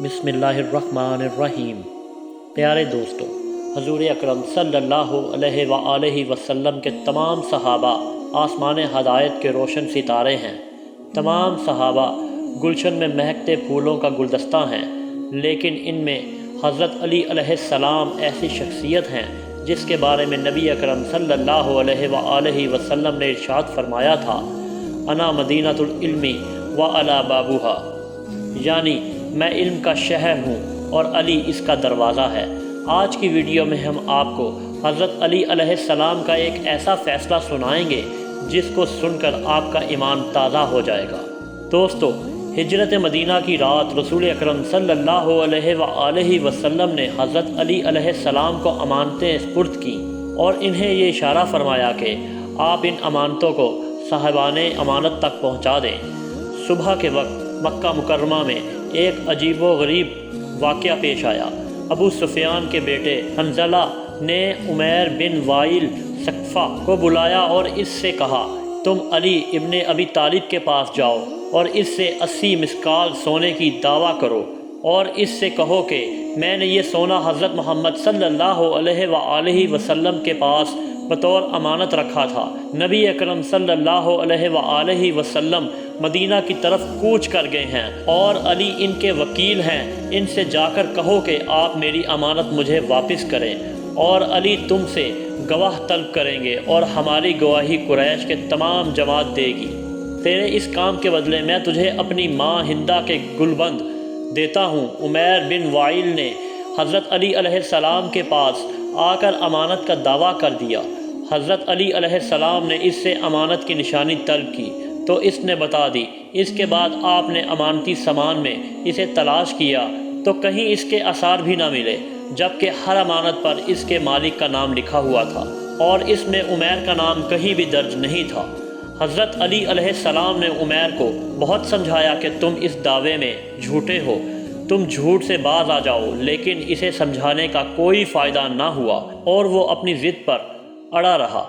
बिस्मिल्लाहिर्रहमानिर्रहीम। प्यारे दोस्तों, हजूर अकरम सल्लल्लाहु अलैहि वआलैहि वसल्लम के तमाम सहाबा आसमान हदायत के रोशन सितारे हैं। तमाम सहाबा गुलशन में महकते फूलों का गुलदस्ता हैं, लेकिन इनमें हज़रत अली अलैहिस्सलाम ऐसी शख्सियत हैं जिसके बारे में नबी अकरम सल्लल्लाहु अलैहि वआलैहि वसल्लम ने इरशाद फरमाया था, अना मदीनतुल इल्मी व अला बाबूहा, यानी मैं इल्म का शहर हूँ और अली इसका दरवाज़ा है। आज की वीडियो में हम आपको हज़रत अली अलैहिस्सलाम का एक ऐसा फ़ैसला सुनाएंगे जिसको सुनकर आपका ईमान ताज़ा हो जाएगा। दोस्तों, हिजरत मदीना की रात रसूल अकरम सल्लल्लाहु अलैहि वसल्लम ने हज़रत अली अलैहिस्सलाम को अमानतें सुपुर्द की और इन्हें ये इशारा फरमाया कि आप इन अमानतों को साहिबाने अमानत तक पहुँचा दें। सुबह के वक्त मक्का मुकर्रमा में एक अजीबो गरीब वाक़या पेश आया। अबू सुफियान के बेटे हंज़ला ने उमैर बिन वाइल सकफ़ा को बुलाया और इससे कहा, तुम अली इब्ने अबी तालिब के पास जाओ और इससे 80 मिस्काल सोने की दावा करो और इससे कहो कि मैंने ये सोना हज़रत मोहम्मद सल्लल्लाहु अलैहि वसल्लम के पास बतौर अमानत रखा था। नबी अकरम सल्लल्लाहु अलैहि वसल्लम मदीना की तरफ कूच कर गए हैं और अली इनके वकील हैं। इनसे जाकर कहो कि आप मेरी अमानत मुझे वापस करें और अली तुमसे गवाह तलब करेंगे और हमारी गवाही कुरैश के तमाम जमात देगी। तेरे इस काम के बदले मैं तुझे अपनी माँ हिंदा के गुलबंद देता हूँ। उमैर बिन वाइल ने हज़रत अली अलैहिस्सलाम के पास आकर अमानत का दावा कर दिया। हज़रत अली अलैहिस्सलाम ने इससे अमानत की निशानी तलब की तो इसने बता दी। इसके बाद आपने अमानती सामान में इसे तलाश किया तो कहीं इसके आसार भी ना मिले, जबकि हर अमानत पर इसके मालिक का नाम लिखा हुआ था और इसमें उमैर का नाम कहीं भी दर्ज नहीं था। हज़रत अली अलैहिस्सलाम ने उमैर को बहुत समझाया कि तुम इस दावे में झूठे हो, तुम झूठ से बाज आ जाओ, लेकिन इसे समझाने का कोई फ़ायदा ना हुआ और वो अपनी ज़िद पर अड़ा रहा।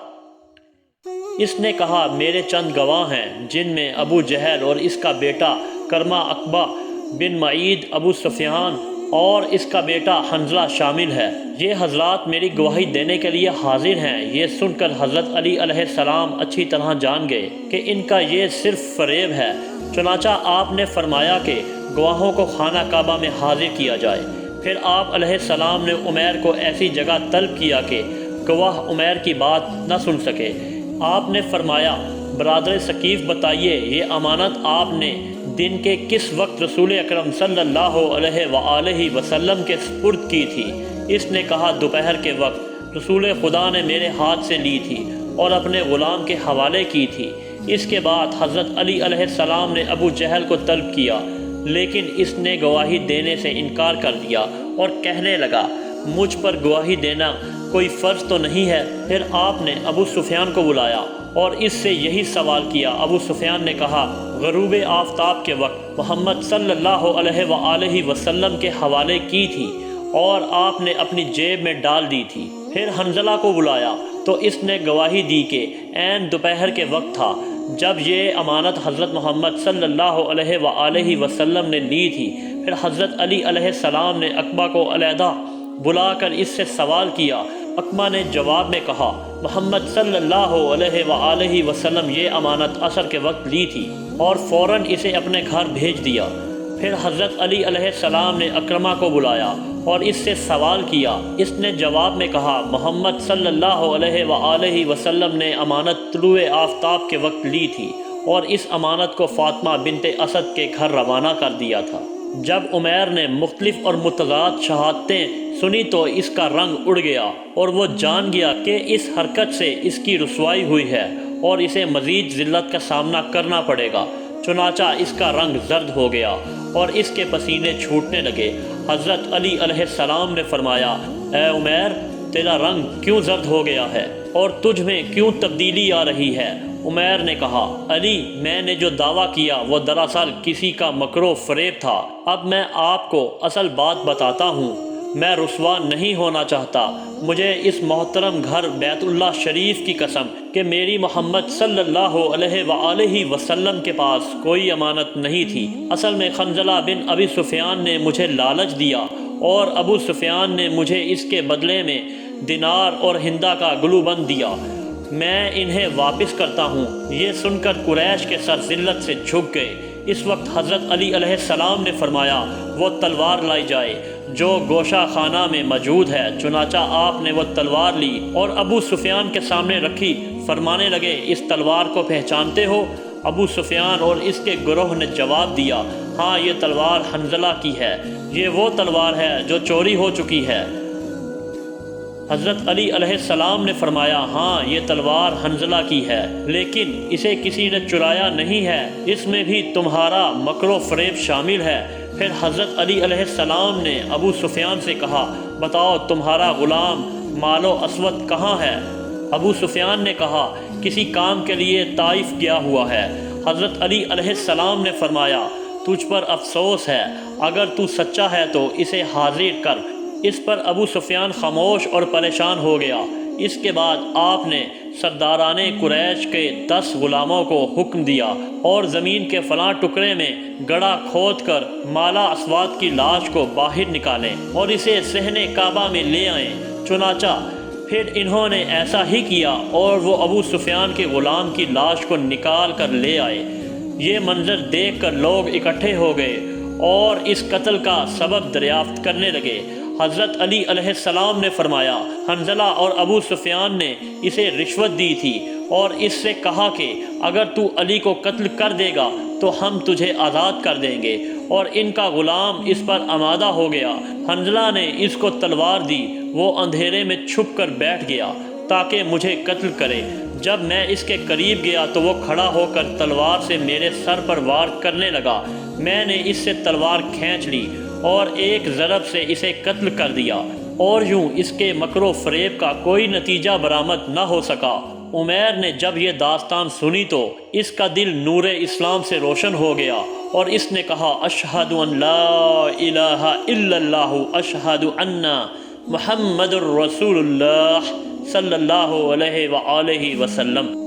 इसने कहा, मेरे चंद गवाह हैं जिनमें अबू जहल और इसका बेटा करमा अकबा बिन मईद, अबू सुफियान और इसका बेटा हंज़ला शामिल है। ये हजरात मेरी गवाही देने के लिए हाजिर हैं। ये सुनकर हज़रत अली अलैहिस्सलाम अच्छी तरह जान गए कि इनका ये सिर्फ फ़रेब है। चुनाचा आपने फरमाया कि गवाहों को खाना काबा में हाजिर किया जाए। फिर आप अलैहिस्सलाम ने उमैर को ऐसी जगह तलब किया कि गवाह उमैर की बात न सुन सके। आपने फरमाया, बरादर सकीफ़ बताइए, ये अमानत आपने दिन के किस वक्त रसूल अकरम सल्लल्लाहु अलैहि वसल्लम के सुपुर्द की थी? इसने कहा, दोपहर के वक्त रसूल खुदा ने मेरे हाथ से ली थी और अपने ग़ुलाम के हवाले की थी। इसके बाद हज़रत अली अलैहिस्सलाम ने अबू जहल को तलब किया, लेकिन इसने गवाही देने से इनकार कर दिया और कहने लगा, मुझ पर गवाही देना कोई फ़र्ज़ तो नहीं है। फिर आपने अबू सुफियान को बुलाया और इससे यही सवाल किया। अबू सुफियान ने कहा, ग़ुरूब आफ़ताब के वक्त मोहम्मद सल्लल्लाहु अलैहि वसल्लम के हवाले की थी और आपने अपनी जेब में डाल दी थी। फिर हंज़ला को बुलाया तो इसने गवाही दी कि ऐन दोपहर के वक्त था जब ये अमानत हज़रत मोहम्मद सल्लल्लाहु अलैहि वसल्लम ने ली थी। फिर हज़रत अली अलैहिस्सलाम ने अकबा को अलहदा बुलाकर इससे सवाल किया। अकबा ने जवाब में कहा, मोहम्मद सल्लल्लाहु अलैहि वसल्लम ये अमानत असर के वक्त ली थी और फ़ौरन इसे अपने घर भेज दिया। फिर हज़रत अली अलैहिस्सलाम ने अकरमा को बुलाया और इससे सवाल किया। इसने जवाब में कहा, मोहम्मद सल्लल्लाहु अलैहि वसल्लम ने अमानत तुलुए आफ़ताब के वक्त ली थी और इस अमानत को फ़ातिमा बिनते असद के घर रवाना कर दिया था। जब उमैर ने मुख्तलिफ और मुतज़ाद शहादतें सुनी तो इसका रंग उड़ गया और वो जान गया कि इस हरकत से इसकी रुसवाई हुई है और इसे मज़ीद ज़िल्लत का सामना करना पड़ेगा। चुनाचा इसका रंग जर्द हो गया और इसके पसीने छूटने लगे। हज़रत अली अलैहिस्सलाम ने फरमाया, ए उमैर, तेरा रंग क्यों जर्द हो गया है और तुझ में क्यों तब्दीली आ रही है? उमैर ने कहा, अली, मैंने जो दावा किया वो दरअसल किसी का मकरो फ़रेब था। अब मैं आपको असल बात बताता हूँ। میں رسوا نہیں ہونا چاہتا۔ مجھے اس محترم گھر بیت اللہ شریف کی قسم کہ میری محمد صلی اللہ علیہ وآلہ وسلم کے پاس کوئی امانت نہیں تھی۔ اصل میں حنظلہ بن ابی سفیان نے مجھے لالچ دیا اور ابو سفیان نے مجھے اس کے بدلے میں دینار اور ہندہ کا گلوبند دیا۔ میں انہیں واپس کرتا ہوں۔ یہ سن کر قریش کے سر ذلت سے جھک گئے۔ اس وقت حضرت علی علیہ السلام نے فرمایا وہ تلوار لائی جائے جو گوشہ خانہ میں موجود ہے۔ چنانچہ آپ نے وہ تلوار لی اور ابو سفیان کے سامنے رکھی، فرمانے لگے اس تلوار کو پہچانتے ہو؟ ابو سفیان اور اس کے گروہ نے جواب دیا ہاں یہ تلوار حنظلہ کی ہے، یہ وہ تلوار ہے جو چوری ہو چکی ہے۔ حضرت علی علیہ السلام نے فرمایا ہاں یہ تلوار حنظلہ کی ہے، لیکن اسے کسی نے چرایا نہیں ہے، اس میں بھی تمہارا مکر و فریب شامل ہے۔ پھر حضرت علی علیہ السلام نے ابو سفیان سے کہا بتاؤ تمہارا غلام مال و اسود کہاں ہے؟ ابو سفیان نے کہا کسی کام کے لیے طائف گیا ہوا ہے۔ حضرت علی علیہ السلام نے فرمایا تجھ پر افسوس ہے، اگر تو سچا ہے تو اسے حاضر کر۔ اس پر ابو سفیان خاموش اور پریشان ہو گیا۔ اس کے بعد آپ نے سرداران قریش کے 10 غلاموں کو حکم دیا اور زمین کے فلاں ٹکڑے میں گڑھا کھود کر مالا اسود کی لاش کو باہر نکالیں اور اسے صحن کعبہ میں لے آئیں۔ چنانچہ پھر انہوں نے ایسا ہی کیا اور وہ ابو سفیان کے غلام کی لاش کو نکال کر لے آئے۔ یہ منظر دیکھ کر لوگ اکٹھے ہو گئے اور اس قتل کا سبب دریافت کرنے لگے۔ حضرت علی علیہ السلام نے فرمایا حنظلہ اور ابو سفیان نے اسے رشوت دی تھی اور اس سے کہا کہ اگر تو علی کو قتل کر دے گا تو ہم تجھے آزاد کر دیں گے، اور ان کا غلام اس پر آمادہ ہو گیا۔ حنظلہ نے اس کو تلوار دی، وہ اندھیرے میں چھپ کر بیٹھ گیا تاکہ مجھے قتل کرے۔ جب میں اس کے قریب گیا تو وہ کھڑا ہو کر تلوار سے میرے سر پر وار کرنے لگا۔ میں نے اس سے تلوار کھینچ لی اور ایک ضرب سے اسے قتل کر دیا، اور یوں اس کے مکر و فریب کا کوئی نتیجہ برآمد نہ ہو سکا۔ عمیر نے جب یہ داستان سنی تو اس کا دل نور اسلام سے روشن ہو گیا اور اس نے کہا اشہد ان لا الہ الا اللہ اشہد ان محمد الرسول اللہ صلی اللہ علیہ وآلہ وسلم۔